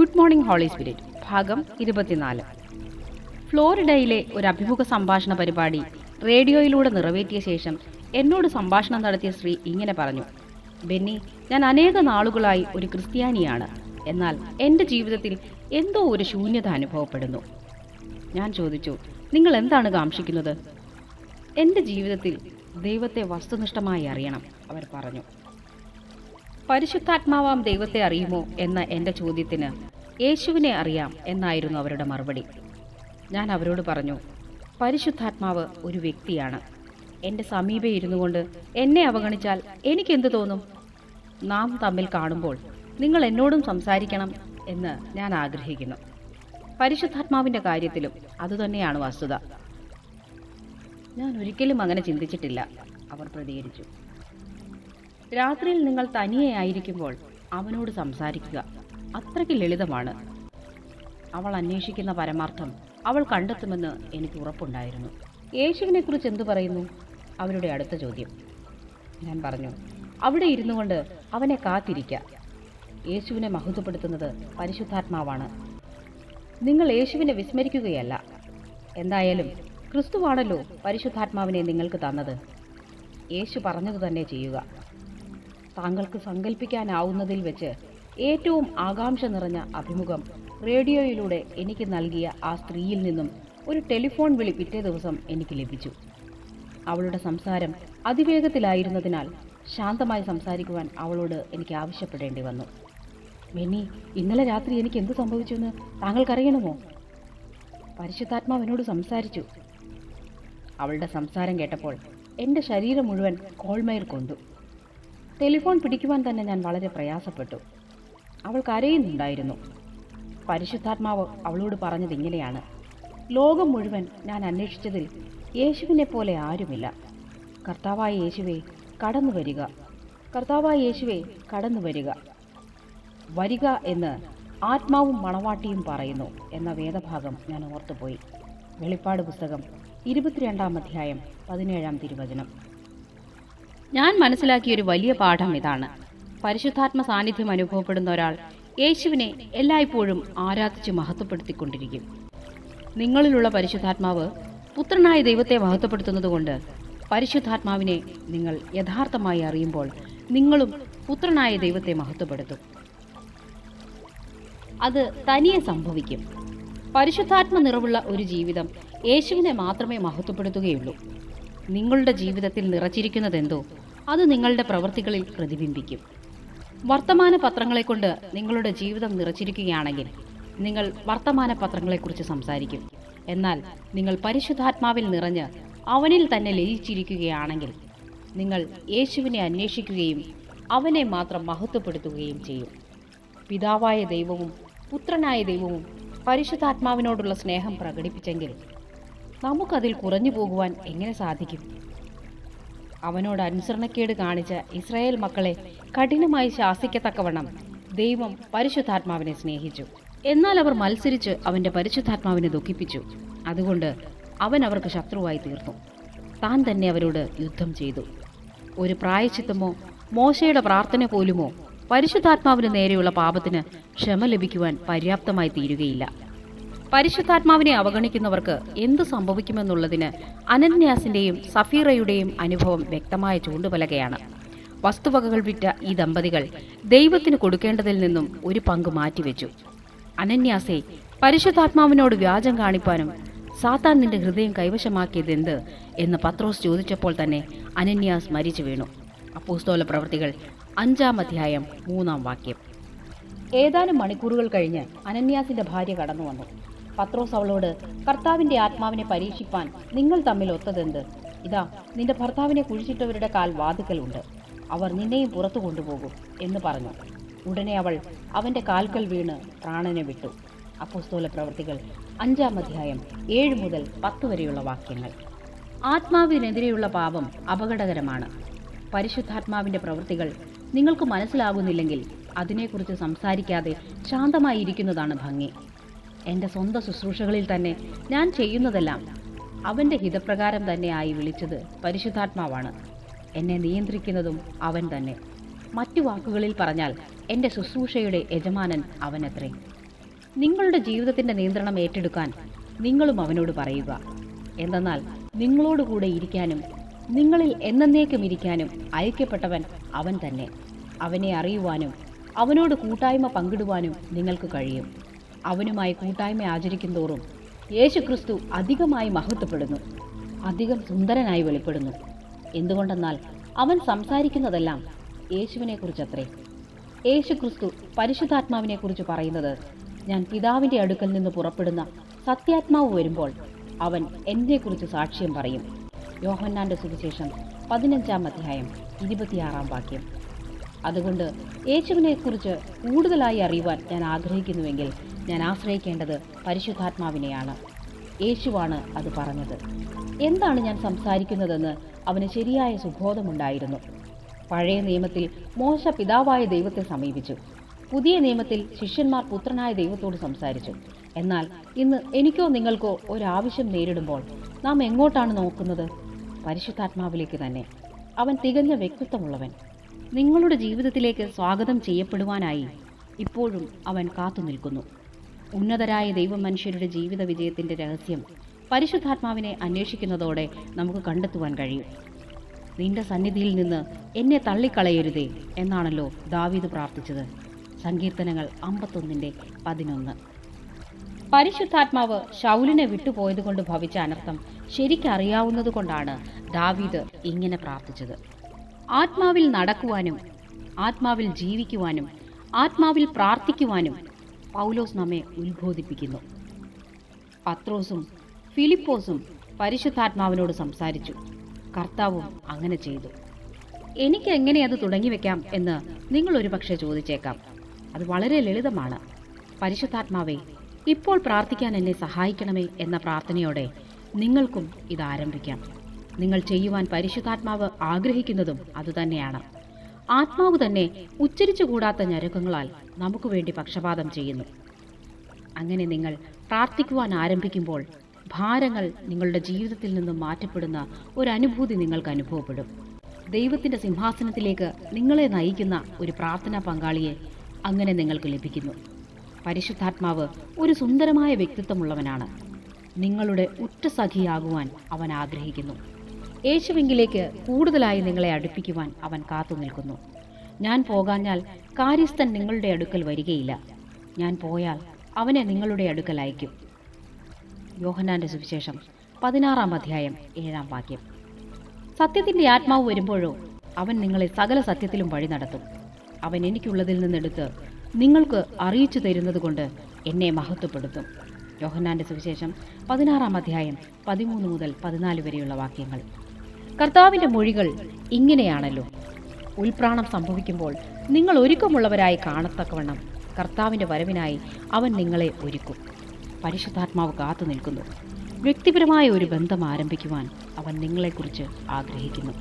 Good morning holy spirit ഭാഗം 24. ഫ്ലോറിഡയിലെ ഒരു അഭിമുഖ സംഭാഷണ പരിപാടി റേഡിയോയിലൂടെ നിറവേറ്റിയ ശേഷം എന്നോട് സംഭാഷണം നടത്തിയ സ്ത്രീ ഇങ്ങനെ പറഞ്ഞു: ബെന്നി, ഞാൻ അനേക നാളുകളായി ഒരു ക്രിസ്ത്യാനിയാണ്. എന്നാൽ എൻ്റെ ജീവിതത്തിൽ എന്തോ ഒരു ശൂന്യത അനുഭവപ്പെടുന്നു. ഞാൻ ചോദിച്ചു, നിങ്ങൾ എന്താണ് കാംക്ഷിക്കുന്നത്? എൻ്റെ ജീവിതത്തിൽ ദൈവത്തെ വസ്തുനിഷ്ഠമായി അറിയണം, അവർ പറഞ്ഞു. പരിശുദ്ധാത്മാവാം ദൈവത്തെ അറിയുമോ എന്ന എൻ്റെ ചോദ്യത്തിന് യേശുവിനെ അറിയാം എന്നായിരുന്നു അവരുടെ മറുപടി. ഞാൻ അവരോട് പറഞ്ഞു, പരിശുദ്ധാത്മാവ് ഒരു വ്യക്തിയാണ്. എൻ്റെ സമീപെ ഇരുന്നു കൊണ്ട് എന്നെ അവഗണിച്ചാൽ എനിക്കെന്ത് തോന്നും? നാം തമ്മിൽ കാണുമ്പോൾ നിങ്ങൾ എന്നോടും സംസാരിക്കണം എന്ന് ഞാൻ ആഗ്രഹിക്കുന്നു. പരിശുദ്ധാത്മാവിൻ്റെ കാര്യത്തിലും അതുതന്നെയാണ് വസ്തുത. ഞാൻ ഒരിക്കലും അങ്ങനെ ചിന്തിച്ചിട്ടില്ല, അവർ പ്രതികരിച്ചു. രാത്രിയിൽ നിങ്ങൾ തനിയെ ആയിരിക്കുമ്പോൾ അവനോട് സംസാരിക്കുക അത്രയ്ക്ക് ലളിതമാണ്. അവൾ അന്വേഷിക്കുന്ന പരമാർത്ഥം അവൾ കണ്ടെത്തുമെന്ന് എനിക്ക് ഉറപ്പുണ്ടായിരുന്നു. യേശുവിനെക്കുറിച്ച് എന്തു പറയുന്നു? അവരുടെ അടുത്ത ചോദ്യം. ഞാൻ പറഞ്ഞു, അവിടെ ഇരുന്നു കൊണ്ട് അവനെ കാത്തിരിക്കുക. യേശുവിനെ മഹത്വപ്പെടുത്തുന്നത് പരിശുദ്ധാത്മാവാണ്. നിങ്ങൾ യേശുവിനെ വിസ്മരിക്കുകയല്ല. എന്തായാലും ക്രിസ്തുവാണല്ലോ പരിശുദ്ധാത്മാവിനെ നിങ്ങൾക്ക് തന്നത്. യേശു പറഞ്ഞതു തന്നെ ചെയ്യുക. താങ്കൾക്ക് സങ്കല്പിക്കാനാവുന്നതിൽ വെച്ച് ഏറ്റവും ആകാംക്ഷ നിറഞ്ഞ അഭിമുഖം റേഡിയോയിലൂടെ എനിക്ക് നൽകിയ ആ സ്ത്രീയിൽ നിന്നും ഒരു ടെലിഫോൺ വിളി പിറ്റേ ദിവസം എനിക്ക് ലഭിച്ചു. അവളുടെ സംസാരം അതിവേഗത്തിലായിരുന്നതിനാൽ ശാന്തമായി സംസാരിക്കുവാൻ അവളോട് എനിക്ക് ആവശ്യപ്പെടേണ്ടി വന്നു. ബെന്നി, ഇന്നലെ രാത്രി എനിക്ക് എന്ത് സംഭവിച്ചുവെന്ന് താങ്കൾക്കറിയണമോ? പരിശുദ്ധാത്മാവിനോട് സംസാരിച്ചു. അവളുടെ സംസാരം കേട്ടപ്പോൾ എൻ്റെ ശരീരം മുഴുവൻ കോൾമയിൽ കൊണ്ടു. ടെലിഫോൺ പിടിക്കുവാൻ തന്നെ ഞാൻ വളരെ പ്രയാസപ്പെട്ടു. അവൾ കരയുന്നുണ്ടായിരുന്നു. പരിശുദ്ധാത്മാവ് അവളോട് പറഞ്ഞത് ഇങ്ങനെയാണ്: ലോകം മുഴുവൻ ഞാൻ അന്വേഷിച്ചതിൽ യേശുവിനെ പോലെ ആരുമില്ല. കർത്താവായ യേശുവേ, കടന്നു വരിക. കർത്താവായ യേശുവേ, കടന്നു വരിക. വരിക എന്ന് ആത്മാവും മണവാട്ടിയും പറയുന്നു എന്ന വേദഭാഗം ഞാൻ ഓർത്തുപോയി. വെളിപ്പാട് പുസ്തകം 22-ാം അധ്യായം 17-ാം തിരുവചനം. ഞാൻ മനസ്സിലാക്കിയ ഒരു വലിയ പാഠം ഇതാണ്: പരിശുദ്ധാത്മ സാന്നിധ്യം അനുഭവപ്പെടുന്ന ഒരാൾ യേശുവിനെ എല്ലായ്പ്പോഴും ആരാധിച്ച് മഹത്വപ്പെടുത്തിക്കൊണ്ടിരിക്കും. നിങ്ങളിലുള്ള പരിശുദ്ധാത്മാവ് പുത്രനായ ദൈവത്തെ മഹത്വപ്പെടുത്തുന്നതുകൊണ്ട് പരിശുദ്ധാത്മാവിനെ നിങ്ങൾ യഥാർത്ഥമായി അറിയുമ്പോൾ നിങ്ങളും പുത്രനായ ദൈവത്തെ മഹത്വപ്പെടുത്തും. അത് തനിയെ സംഭവിക്കും. പരിശുദ്ധാത്മ നിറവുള്ള ഒരു ജീവിതം യേശുവിനെ മാത്രമേ മഹത്വപ്പെടുത്തുകയുള്ളൂ. നിങ്ങളുടെ ജീവിതത്തിൽ നിറച്ചിരിക്കുന്നതെന്തോ അത് നിങ്ങളുടെ പ്രവൃത്തികളിൽ പ്രതിബിംബിക്കും. വർത്തമാന പത്രങ്ങളെക്കൊണ്ട് നിങ്ങളുടെ ജീവിതം നിറച്ചിരിക്കുകയാണെങ്കിൽ നിങ്ങൾ വർത്തമാന പത്രങ്ങളെക്കുറിച്ച് സംസാരിക്കും. എന്നാൽ നിങ്ങൾ പരിശുദ്ധാത്മാവിൽ നിറഞ്ഞ് അവനിൽ തന്നെ ലയിച്ചിരിക്കുകയാണെങ്കിൽ നിങ്ങൾ യേശുവിനെ അന്വേഷിക്കുകയും അവനെ മാത്രം മഹത്വപ്പെടുത്തുകയും ചെയ്യും. പിതാവായ ദൈവവും പുത്രനായ ദൈവവും പരിശുദ്ധാത്മാവിനോടുള്ള സ്നേഹം പ്രകടിപ്പിച്ചെങ്കിൽ നമുക്കതിൽ കുറഞ്ഞു പോകുവാൻ എങ്ങനെ സാധിക്കും? അവനോട് അനുസരണക്കേട് കാണിച്ച ഇസ്രായേൽ മക്കളെ കഠിനമായി ശാസിക്കത്തക്കവണ്ണം ദൈവം പരിശുദ്ധാത്മാവിനെ സ്നേഹിച്ചു. എന്നാൽ അവർ മത്സരിച്ച് അവൻ്റെ പരിശുദ്ധാത്മാവിനെ ദുഃഖിപ്പിച്ചു. അതുകൊണ്ട് അവൻ അവർക്ക് ശത്രുവായി തീർന്നു. താൻ തന്നെ അവരോട് യുദ്ധം ചെയ്തു. ഒരു പ്രായശ്ചിത്തമോ മോശയുടെ പ്രാർത്ഥന പോലുമോ പരിശുദ്ധാത്മാവിന് നേരെയുള്ള പാപത്തിന് ക്ഷമ ലഭിക്കുവാൻ പര്യാപ്തമായി തീരുകയില്ല. പരിശുദ്ധാത്മാവിനെ അവഗണിക്കുന്നവർക്ക് എന്തു സംഭവിക്കുമെന്നുള്ളതിന് അനന്യാസിൻ്റെയും സഫീറയുടെയും അനുഭവം വ്യക്തമായ ചൂണ്ടുപലകയാണ്. വസ്തുവകകൾ വിറ്റ ഈ ദമ്പതികൾ ദൈവത്തിന് കൊടുക്കേണ്ടതിൽ നിന്നും ഒരു പങ്ക് മാറ്റിവെച്ചു. അനന്യാസെ, പരിശുദ്ധാത്മാവിനോട് വ്യാജം കാണിപ്പാനും സാത്താൻ നിന്റെ ഹൃദയം കൈവശമാക്കിയതെന്ത് എന്ന് പത്രോസ് ചോദിച്ചപ്പോൾ തന്നെ അനന്യാസ് മരിച്ചു വീണു. അപ്പോസ്തല പ്രവൃത്തികൾ 5-ാം അധ്യായം 3-ാം വാക്യം. ഏതാനും മണിക്കൂറുകൾ കഴിഞ്ഞ് അനന്യാസിന്റെ ഭാര്യ കടന്നു വന്നു. പത്രോസ് അവളോട്, കർത്താവിന്റെ ആത്മാവിനെ പരീക്ഷിപ്പാൻ നിങ്ങൾ തമ്മിൽ ഒത്തതെന്ത്? ഇതാ, നിന്റെ ഭർത്താവിനെ കുഴിച്ചിട്ടവരുടെ കാൽ വാതുക്കലുണ്ട്. അവർ നിന്നെയും പുറത്തു കൊണ്ടുപോകും എന്ന് പറഞ്ഞു. ഉടനെ അവൾ അവന്റെ കാൽക്കൽ വീണ് പ്രാണനെ വിട്ടു. അപ്പോസ്തല പ്രവൃത്തികൾ 5-ാം അധ്യായം 7 മുതൽ 10 വരെയുള്ള വാക്യങ്ങൾ. ആത്മാവിനെതിരെയുള്ള പാപം അപകടകരമാണ്. പരിശുദ്ധാത്മാവിന്റെ പ്രവൃത്തികൾ നിങ്ങൾക്ക് മനസ്സിലാകുന്നില്ലെങ്കിൽ അതിനെക്കുറിച്ച് സംസാരിക്കാതെ ശാന്തമായി ഇരിക്കുന്നതാണ് ഭംഗി. എൻ്റെ സ്വന്തം ശുശ്രൂഷകളിൽ തന്നെ ഞാൻ ചെയ്യുന്നതെല്ലാം അവൻ്റെ ഹിതപ്രകാരം തന്നെ ആയി വിളിച്ചത് പരിശുദ്ധാത്മാവാണ്. എന്നെ നിയന്ത്രിക്കുന്നതും അവൻ തന്നെ. മറ്റു വാക്കുകളിൽ പറഞ്ഞാൽ എൻ്റെ ശുശ്രൂഷയുടെ യജമാനൻ അവനത്രേ. നിങ്ങളുടെ ജീവിതത്തിൻ്റെ നിയന്ത്രണം ഏറ്റെടുക്കാൻ നിങ്ങളും അവനോട് പറയുക. എന്തെന്നാൽ നിങ്ങളോടുകൂടെ ഇരിക്കാനും നിങ്ങളിൽ എന്നേക്കും ഇരിക്കാനും അയക്കപ്പെട്ടവൻ അവൻ തന്നെ. അവനെ അറിയുവാനും അവനോട് കൂട്ടായ്മ പങ്കിടുവാനും നിങ്ങൾക്ക് കഴിയും. അവനുമായി കൂട്ടായ്മ ആചരിക്കും തോറും യേശുക്രിസ്തു അധികമായി മഹത്വപ്പെടുന്നു, അധികം സുന്ദരനായി വെളിപ്പെടുന്നു. എന്തുകൊണ്ടെന്നാൽ അവൻ സംസാരിക്കുന്നതെല്ലാം യേശുവിനെക്കുറിച്ചത്രേ. യേശുക്രിസ്തു പരിശുദ്ധാത്മാവിനെക്കുറിച്ച് പറയുന്നത്, ഞാൻ പിതാവിൻ്റെ അടുക്കൽ നിന്ന് പുറപ്പെടുന്ന സത്യാത്മാവ് വരുമ്പോൾ അവൻ എന്നെക്കുറിച്ച് സാക്ഷ്യം പറയും. യോഹന്നാൻ്റെ സുവിശേഷം 15-ാം അധ്യായം 26-ാം വാക്യം. അതുകൊണ്ട് യേശുവിനെക്കുറിച്ച് കൂടുതലായി അറിയുവാൻ ഞാൻ ആഗ്രഹിക്കുന്നുവെങ്കിൽ ഞാൻ ആശ്രയിക്കേണ്ടത് പരിശുദ്ധാത്മാവിനെയാണ്. യേശുവാണ് അത് പറഞ്ഞത്. എന്താണ് ഞാൻ സംസാരിക്കുന്നതെന്ന് അവന് ശരിയായ സുബോധമുണ്ടായിരുന്നു. പഴയ നിയമത്തിൽ മോശ പിതാവായ ദൈവത്തെ സമീപിച്ചു. പുതിയ നിയമത്തിൽ ശിഷ്യന്മാർ പുത്രനായ ദൈവത്തോട് സംസാരിച്ചു. എന്നാൽ ഇന്ന് എനിക്കോ നിങ്ങൾക്കോ ഒരാവശ്യം നേരിടുമ്പോൾ നാം എങ്ങോട്ടാണ് നോക്കുന്നത്? പരിശുദ്ധാത്മാവിലേക്ക് തന്നെ. അവൻ തികഞ്ഞ വ്യക്തിത്വമുള്ളവൻ. നിങ്ങളുടെ ജീവിതത്തിലേക്ക് സ്വാഗതം ചെയ്യപ്പെടുവാനായി ഇപ്പോഴും അവൻ കാത്തു നിൽക്കുന്നു. ഉന്നതരായ ദൈവമനുഷ്യരുടെ ജീവിത വിജയത്തിൻ്റെ രഹസ്യം പരിശുദ്ധാത്മാവിനെ അന്വേഷിക്കുന്നതോടെ നമുക്ക് കണ്ടെത്തുവാൻ കഴിയും. നിന്റെ സന്നിധിയിൽ നിന്ന് എന്നെ തള്ളിക്കളയരുതേ എന്നാണല്ലോ ദാവീദ് പ്രാർത്ഥിച്ചത്. സങ്കീർത്തനങ്ങൾ 51:11. പരിശുദ്ധാത്മാവ് ശൗലിനെ വിട്ടുപോയതുകൊണ്ട് ഭവിച്ച അനർത്ഥം ശരിക്കറിയാവുന്നതുകൊണ്ടാണ് ദാവീദ് ഇങ്ങനെ പ്രാർത്ഥിച്ചത്. ആത്മാവിൽ നടക്കുവാനും ആത്മാവിൽ ജീവിക്കുവാനും ആത്മാവിൽ പ്രാർത്ഥിക്കുവാനും പൗലോസ് നമ്മെ ഉത്ബോധിപ്പിക്കുന്നു. പത്രോസും ഫിലിപ്പോസും പരിശുദ്ധാത്മാവിനോട് സംസാരിച്ചു. കർത്താവും അങ്ങനെ ചെയ്തു. എനിക്ക് എങ്ങനെ അത് തുടങ്ങിവെക്കാം എന്ന് നിങ്ങൾ ഒരു പക്ഷേ ചോദിച്ചേക്കാം. അത് വളരെ ലളിതമാണ്. പരിശുദ്ധാത്മാവേ, ഇപ്പോൾ പ്രാർത്ഥിക്കാൻ എന്നെ സഹായിക്കണമേ എന്ന പ്രാർത്ഥനയോടെ നിങ്ങൾക്കും ഇത് ആരംഭിക്കാം. നിങ്ങൾ ചെയ്യുവാൻ പരിശുദ്ധാത്മാവ് ആഗ്രഹിക്കുന്നതും അതുതന്നെയാണ്. ആത്മാവ് തന്നെ ഉച്ചരിച്ചുകൂടാത്ത ഞരക്കങ്ങളാൽ നമുക്ക് വേണ്ടി പക്ഷപാതം ചെയ്യുന്നു. അങ്ങനെ നിങ്ങൾ പ്രാർത്ഥിക്കുവാൻ ആരംഭിക്കുമ്പോൾ ഭാരങ്ങൾ നിങ്ങളുടെ ജീവിതത്തിൽ നിന്നും മാറ്റപ്പെടുന്ന ഒരനുഭൂതി നിങ്ങൾക്ക് അനുഭവപ്പെടും. ദൈവത്തിൻ്റെ സിംഹാസനത്തിലേക്ക് നിങ്ങളെ നയിക്കുന്ന ഒരു പ്രാർത്ഥനാ പങ്കാളിയെ അങ്ങനെ നിങ്ങൾക്ക് ലഭിക്കുന്നു. പരിശുദ്ധാത്മാവ് ഒരു സുന്ദരമായ വ്യക്തിത്വമുള്ളവനാണ്. നിങ്ങളുടെ ഉറ്റ സഖിയാകുവാൻ അവൻ ആഗ്രഹിക്കുന്നു. യേശുവിങ്കിലേക്ക് കൂടുതലായി നിങ്ങളെ അടുപ്പിക്കുവാൻ അവൻ കാത്തു നിൽക്കുന്നു. ഞാൻ പോകാഞ്ഞാൽ കാര്യസ്ഥൻ നിങ്ങളുടെ അടുക്കൽ വരികയില്ല. ഞാൻ പോയാൽ അവനെ നിങ്ങളുടെ അടുക്കൽ അയക്കും. യോഹന്നാൻ്റെ സുവിശേഷം 16-ാം അധ്യായം 7-ാം വാക്യം. സത്യത്തിൻ്റെ ആത്മാവ് വരുമ്പോഴോ അവൻ നിങ്ങളെ സകല സത്യത്തിലും വഴി നടത്തും. അവൻ എനിക്കുള്ളതിൽ നിന്നെടുത്ത് നിങ്ങൾക്ക് അറിയിച്ചു തരുന്നത് കൊണ്ട് എന്നെ മഹത്വപ്പെടുത്തും. യോഹന്നാൻ്റെ സുവിശേഷം 16-ാം അധ്യായം 13 മുതൽ 14 വരെയുള്ള വാക്യങ്ങൾ. കർത്താവിൻ്റെ മൊഴികൾ ഇങ്ങനെയാണല്ലോ. ഉൽപ്രാണം സംഭവിക്കുമ്പോൾ നിങ്ങൾ ഒരുക്കമുള്ളവരായി കാണത്തക്കവണ്ണം കർത്താവിൻ്റെ വരവിനായി അവൻ നിങ്ങളെ ഒരുക്കും. പരിശുദ്ധാത്മാവ് കാത്തു നിൽക്കുന്നു. വ്യക്തിപരമായ ഒരു ബന്ധം ആരംഭിക്കുവാൻ അവൻ നിങ്ങളെക്കുറിച്ച് ആഗ്രഹിക്കുന്നു.